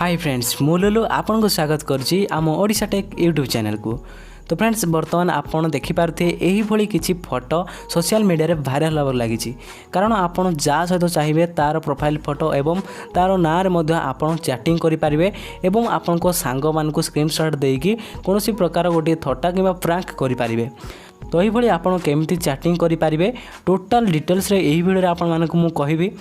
Hi friends मुलुलु आपन को स्वागत करछि आम ओडिशा टेक यूट्यूब चैनल को। तो फ्रेंड्स बर्तमान आपन देखि पारथे एही भली किछि फोटो सोशल मीडिया रे वायरल होब लागिछि कारण आपन जा सहित चाहिए तार प्रोफाइल फोटो एवं तार ना रे मध्ये आपन चैटिंग करि पारिबे एवं आपन को सांग मान को स्क्रीनशॉट देकी कोनोसी प्रकार गोटे थट्टा किबा प्रैंक करि पारिबे। तो यही भली आपन केमती चैटिंग करि पारिबे टोटल डिटेल्स रे एही वीडियो रे आपन मान को मु कहिबी।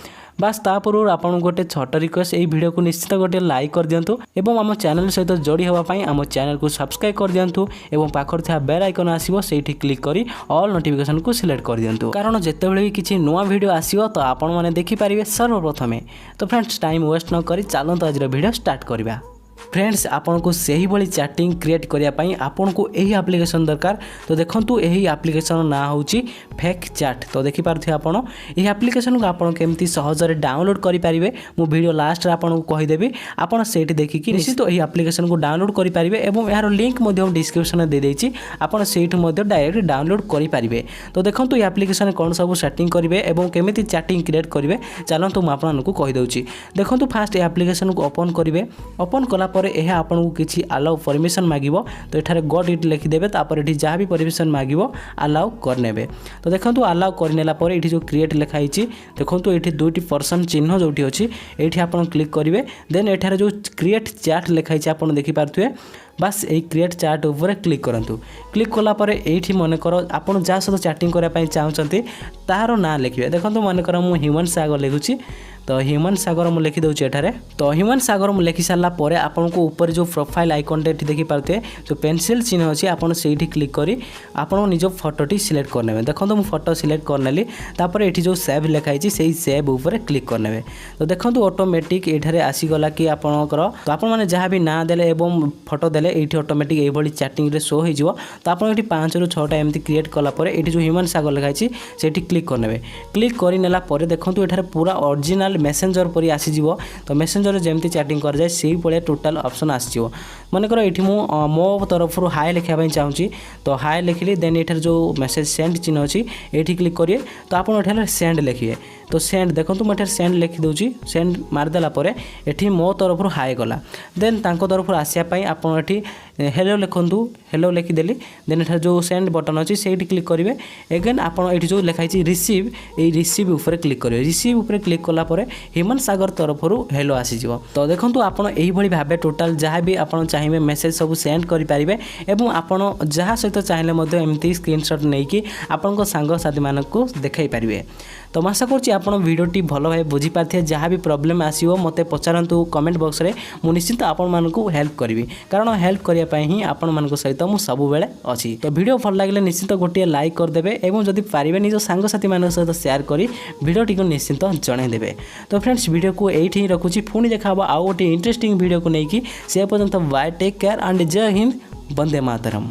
बस तापूर्व आपन गोटे छोट रिक्वेस्ट यही वीडियो को निश्चित गोटे लाइक कर दिंतु एवं आम चैनल सहित जोड़ी होगा पाई आम चैनल को सब्सक्राइब कर दिंतु एवं पाखर था बेल आइकन आसीबो सेठी क्लिक करी ऑल नोटिफिकेशन को सिलेक्ट कर दिंतु कारण जेतेबेले भी किछि नुवा वीडियो आसीबो तो आपन माने देखि पारिबे सर्वप्रथमे। तो फ्रेंड्स टाइम वेस्ट न करी चलंतु आज वीडियो स्टार्ट करबा। फ्रेंड्स आपन को सही भली चैटिंग क्रिएट करिया पाई आपन को एही एप्लीकेशन दरकार। तो देखंतु एही एप्लीकेशन ना होची फेक चैट। तो देखि पारथि आपन एही एप्लीकेशन को आपन केमती सहज रे डाउनलोड करि पारिबे मु वीडियो लास्ट रे आपन को कहि देबी आपन सेठी देखि कि निश्चित एही एप्लीकेशन को डाउनलोड करि पारिबे एवं यार लिंक मध्ये डिस्क्रिप्शन में दे देछि आपन सेठी मध्ये डायरेक्ट डाउनलोड करि पारिबे। तो देखंतु एही एप्लीकेशन कोन सब सेटिंग करिवे एवं केमिति चैटिंग क्रिएट करिवे चलंतु मु आपन को कहि दउछि। देखंतु फास्ट एही एप्लीकेशन को ओपन करिवे ओपन कला यह आपको किसी अलाउ परमिशन मागिबो। तो एठारे गॉट इट लिखिदेवे तापर एठी जहाँ भी परमिशन मागिबो अलाउ करनेबे। तो देखंतु अलाउ करनेला पर एठी जो क्रिएट लिखाई देखंतु एठी दुईटी पर्सन चिन्ह जोटी अछि एठी आपन क्लिक करिवे देन एठारे जो क्रिएट चैट लिखाई आपन देखि पारथुए बस यही क्रिएट चैट ऊपर क्लिक करंतु। क्लिक कला पर एठी मन कर आपन जा सहित चैटिंग करबा पई चाहउचंती तार ना लिखिबे। देखंतु मन कर मु ह्यूमन सागर लिखुची तो ह्यूमन सागर मु लिखि दउची एठारे। तो ह्यूमन सागर मु लिखि सारला परे आपन को ऊपर जो प्रोफाइल आइकन टे देखि पारते जो पेंसिल चिन्ह अछि आपन सेठी क्लिक करी आपन निजो फोटोटी सिलेक्ट करनेबे। देखंतु मु फोटो सिलेक्ट करनेली तापर एठी जो सेव लिखाई छि सेही सेव ऊपर क्लिक करनेबे। तो देखंतु ऑटोमेटिक एठारे आसी गला कि आपनकर तो आपन माने जहाँ भी ना देले एवं फोटो देले एठी ऑटोमेटिक एही भली चैटिंग रे शो होई जिवो। तो आपन एठी 5 रु 6 टा एमती क्रिएट कला परे एठी जो ह्यूमन सागर लिखाई छि सेठी क्लिक करनेबे। क्लिक करि नेला परे देखंतु एठारे पूरा ओरिजिनल मेसेंजर परी आसीजिवो। तो मेसेंजर जेमती चैटिंग कर जाए सेही पळे टोटल ऑप्शन आसीजिवो। मन कर एठी मो तरफ रु हाय लिखा पई चाहूची तो हाय लिखली देन एठार जो मेसेज सेंड चिन्ह अछि एठी क्लिक करिए तो आपन एठार सेंड लिखिए। तो सेंड देखंतु मटर सेंड लिखि दउची सेंड मार देला परे एठी मो तरफ रु हाय गला देन तांको तरफ रु आसिया पई आपन एठी हेलो लिखंतु हेलो लिखि देली देन एठार जो सेंड बटन अछि सेठी क्लिक करिवे अगेन आपन एठी जो लिखाई छि रिसीव ए रिसीव ऊपर क्लिक करिवे। रिसीव ऊपर क्लिक कला परे ह्यूमन सागर तरफ रु हेलो आसी जिवो। तो देखंतु आपन एही भली भाबे टोटल जहाँ भी आपन चाहिए मेसेज सब सेंड करि पारिबे एवं आपन जहाँ सहित चाहिए मध्ये एमती स्क्रीनशॉट नै कि आपन को सांग साथी मानक को देखाई पारिबे। तो आशा करछि आपन वीडियोटी भलो भाई बुझी पाथे जहाँ भी प्रॉब्लम आसीबो मते पचारंतु कमेंट बॉक्स रे मु निश्चित आपन मानकु हेल्प करबी कारण हेल्प करिया पई ही आपन मानक सहित मु सब बेले अछि। तो वीडियो भल लागले निश्चित गोटे लाइक कर देबे एवं जदि पारिबे निज सांग साथी मानक सहित शेयर करी वीडियोटी को निश्चित जणाई देबे। तो फ्रेंड्स वीडियो को एठी ही रखुची पुणी देखाबो आ गोटे इंटरेस्टिंग वीडियो को नेकी से पर्यंत बाय टेक केयर एंड जय हिंद वंदे मातरम।